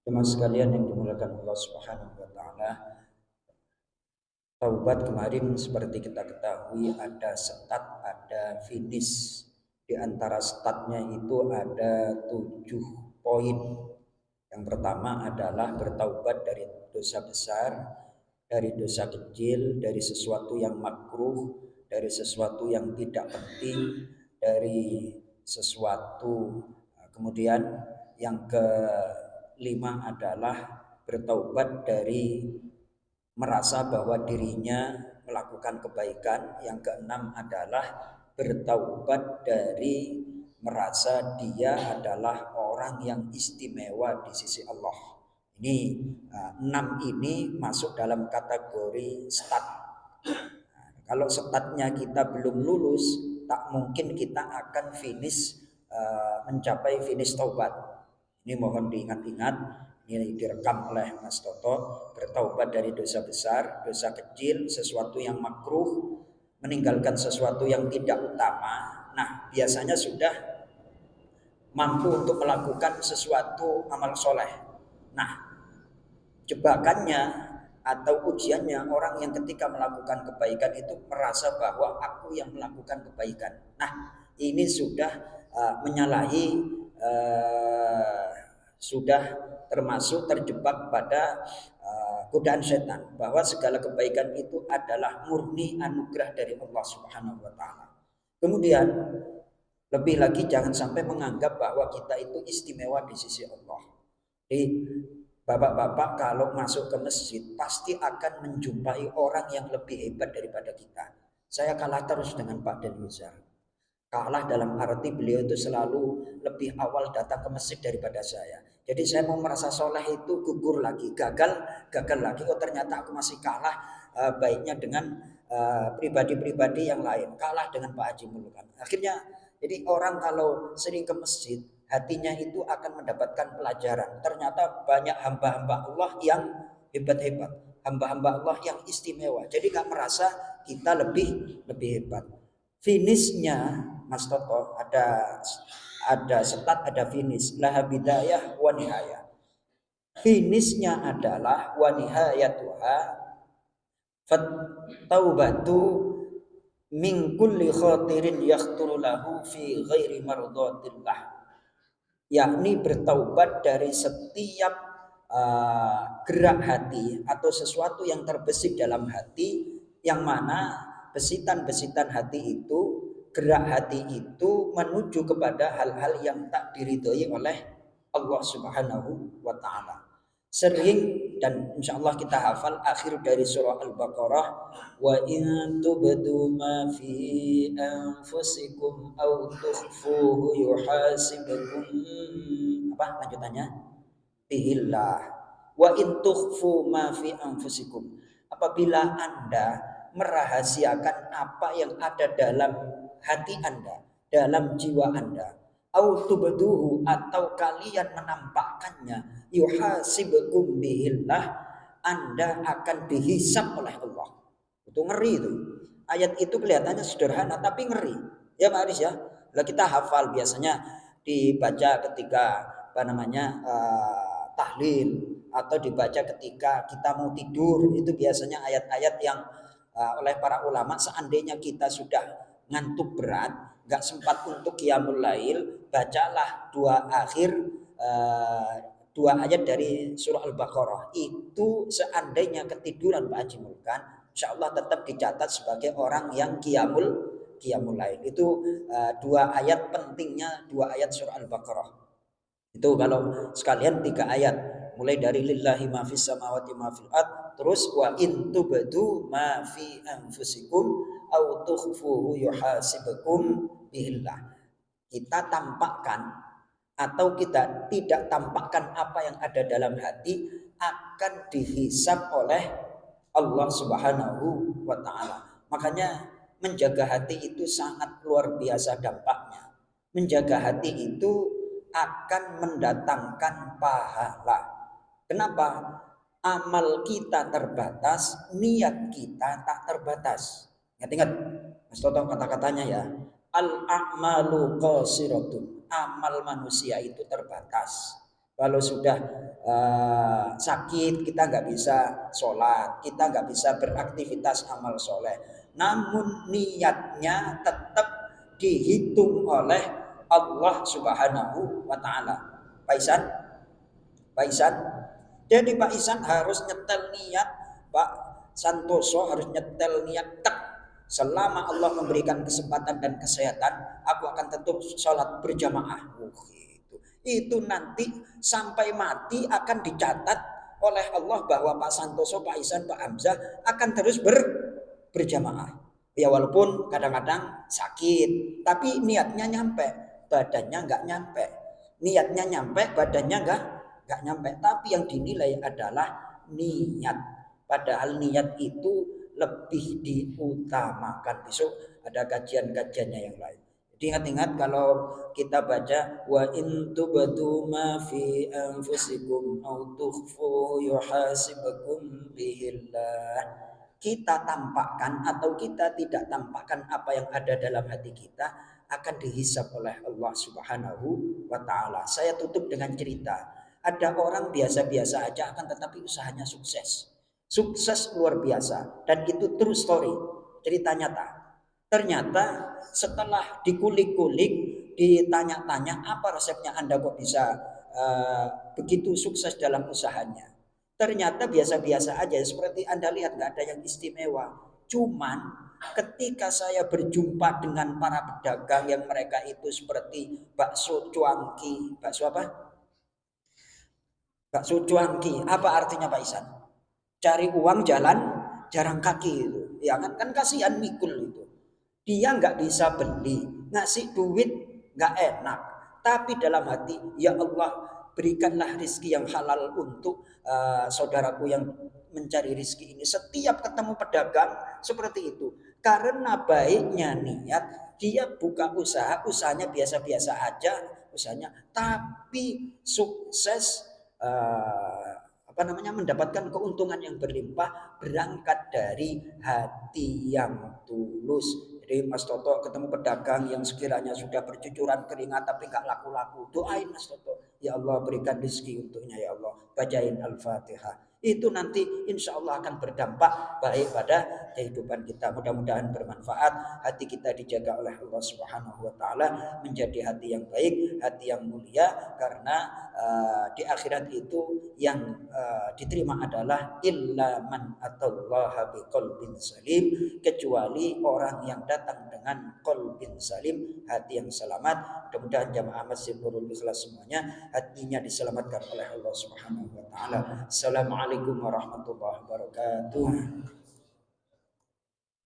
Teman sekalian yang dimuliakan Allah Subhanahu wa taala, taubat kemarin seperti kita ketahui ada start, ada finish. Di antara startnya itu ada 7 poin. Yang pertama adalah bertaubat dari dosa besar, dari dosa kecil, dari sesuatu yang makruh, dari sesuatu yang tidak penting, dari sesuatu. Kemudian yang kelima adalah bertaubat dari merasa bahwa dirinya melakukan kebaikan. Yang keenam adalah bertaubat dari merasa dia adalah orang yang istimewa di sisi Allah. Ini enam ini masuk dalam kategori start. Kalau startnya kita belum lulus, tak mungkin kita akan finish, mencapai finish taubat. Ini mohon diingat-ingat, ini direkam oleh Mas Toto, bertaubat dari dosa besar, dosa kecil, sesuatu yang makruh, meninggalkan sesuatu yang tidak utama. Nah, biasanya sudah mampu untuk melakukan sesuatu amal soleh. Nah, jebakannya atau ujiannya orang yang ketika melakukan kebaikan itu merasa bahwa aku yang melakukan kebaikan. Nah, ini sudah menyalahi, uh, sudah termasuk terjebak pada godaan setan, bahwa segala kebaikan itu adalah murni anugerah dari Allah Subhanahu wa taala. Kemudian lebih lagi jangan sampai menganggap bahwa kita itu istimewa di sisi Allah. Jadi bapak-bapak kalau masuk ke masjid pasti akan menjumpai orang yang lebih hebat daripada kita. Saya kalah terus dengan Pak Denizar. Kalah dalam arti beliau itu selalu lebih awal datang ke masjid daripada saya. Jadi saya mau merasa soleh itu gugur lagi, gagal lagi. Oh ternyata aku masih kalah, baiknya dengan pribadi-pribadi yang lain. Kalah dengan Pak Haji Mulukan. Akhirnya jadi orang kalau sering ke masjid, hatinya itu akan mendapatkan pelajaran. Ternyata banyak hamba-hamba Allah yang hebat-hebat, hamba-hamba Allah yang istimewa. Jadi nggak merasa kita lebih hebat. Finishnya Mas Toto ada start, ada finish. Laha bidayah wa nihayah. Finishnya adalah wa nihayatuha fat taubatu min kulli khatirin yakhturu lahu fi ghairi mardatillah, yakni bertaubat dari setiap gerak hati atau sesuatu yang terbesit dalam hati, yang mana besitan-besitan hati itu, gerak hati itu menuju kepada hal-hal yang tak diridhoi oleh Allah Subhanahu wa taala. Sering dan insya Allah kita hafal akhir dari surah Al-Baqarah, wa in tubdu ma fi anfusikum aw tukhfuhu yuhasibukum, apa lanjutannya, bihillah. Wa in tukhfu ma fi anfusikum, apabila Anda merahasiakan apa yang ada dalam hati Anda, dalam jiwa Anda, au tubduhu, atau kalian menampakkannya, yuhasibukum bihillah, Anda akan dihisab oleh Allah. Itu ngeri itu. Ayat itu kelihatannya sederhana tapi ngeri. Ya Pak Aris ya. Lah kita hafal biasanya dibaca ketika apa namanya, tahlil, atau dibaca ketika kita mau tidur. Itu biasanya ayat-ayat yang oleh para ulama, seandainya kita sudah ngantuk berat, nggak sempat untuk qiyamul lail, bacalah dua ayat dari surah Al-Baqarah. Itu seandainya ketiduran Pak Haji Mulkan, insya Allah tetap dicatat sebagai orang yang qiyamul lail. Itu dua ayat pentingnya, dua ayat surah Al-Baqarah. Itu kalau sekalian 3 ayat, mulai dari lillahi ma fis samawati ma fil ard, terus wa in tubdu ma fi anfusikum au tukhfuhu yuhasibukum billah. Kita tampakkan atau kita tidak tampakkan apa yang ada dalam hati akan dihisab oleh Allah Subhanahu wa taala. Makanya menjaga hati itu sangat luar biasa dampaknya. Menjaga hati itu akan mendatangkan pahala. Kenapa? Amal kita terbatas, niat kita tak terbatas. Ingat-ingat Mas Toto kata-katanya ya. Al-a'malu qasiratun. Amal manusia itu terbatas. Kalau sudah sakit, kita nggak bisa sholat, kita nggak bisa beraktivitas amal soleh. Namun niatnya tetap dihitung oleh Allah Subhanahu wa Ta'ala. Pak Isan, Pak Isan. Jadi Pak Isan harus nyetel niat, Pak Santoso harus nyetel niat tak. Selama Allah memberikan kesempatan dan kesehatan, aku akan tetap sholat berjamaah. Gitu. Itu nanti sampai mati akan dicatat oleh Allah bahwa Pak Santoso, Pak Isan, Pak Hamzah akan terus berjamaah. Ya walaupun kadang-kadang sakit, tapi niatnya nyampe, badannya nggak nyampe. Niatnya nyampe, badannya nggak nyampe. Tapi yang dinilai adalah niat. Padahal niat itu lebih diutamakan. Besok ada kajian-kajiannya yang lain. Jadi ingat-ingat kalau kita baca wa in tubdu ma fi anfusikum aw tukhfu yuhasibukum bihillah. Kita tampakkan atau kita tidak tampakkan apa yang ada dalam hati kita akan dihisap oleh Allah Subhanahu wa Ta'ala. Saya tutup dengan cerita. Ada orang biasa-biasa aja akan tetapi usahanya sukses. Sukses luar biasa dan itu true story, cerita nyata. Ternyata setelah dikulik-kulik, ditanya-tanya apa resepnya Anda kok bisa begitu sukses dalam usahanya. Ternyata biasa-biasa aja, seperti Anda lihat nggak ada yang istimewa. Cuman ketika saya berjumpa dengan para pedagang yang mereka itu seperti bakso cuangki, bakso apa? Bakso cuangki, apa artinya Pak Isan? Cari uang jalan jarang kaki itu. Ya kan kasihan mikul itu. Dia nggak bisa beli, ngasih duit nggak enak. Tapi dalam hati, ya Allah berikanlah rizki yang halal untuk saudaraku yang mencari rizki ini. Setiap ketemu pedagang seperti itu. Karena baiknya niat, dia buka usaha, usahanya biasa-biasa aja, usahanya. Tapi sukses apa namanya mendapatkan keuntungan yang berlimpah berangkat dari hati yang tulus. Jadi Mas Toto ketemu pedagang yang sekiranya sudah bercucuran keringat tapi nggak laku-laku, doain Mas Toto, ya Allah berikan rezeki untuknya ya Allah. Bacain Al-Fatihah. Itu nanti insya Allah akan berdampak baik pada kehidupan kita. Mudah-mudahan bermanfaat. Hati kita dijaga oleh Allah Subhanahu Wa Taala menjadi hati yang baik, hati yang mulia. Karena di akhirat itu yang diterima adalah illa man atallaha biqalbin salim, kecuali orang yang datang dengan qalbin salim, hati yang selamat. Mudah-mudahan jamaah Masjid Nurul Ikhlas semuanya hatinya diselamatkan oleh Allah Subhanahu wa taala. Assalamualaikum warahmatullahi wabarakatuh.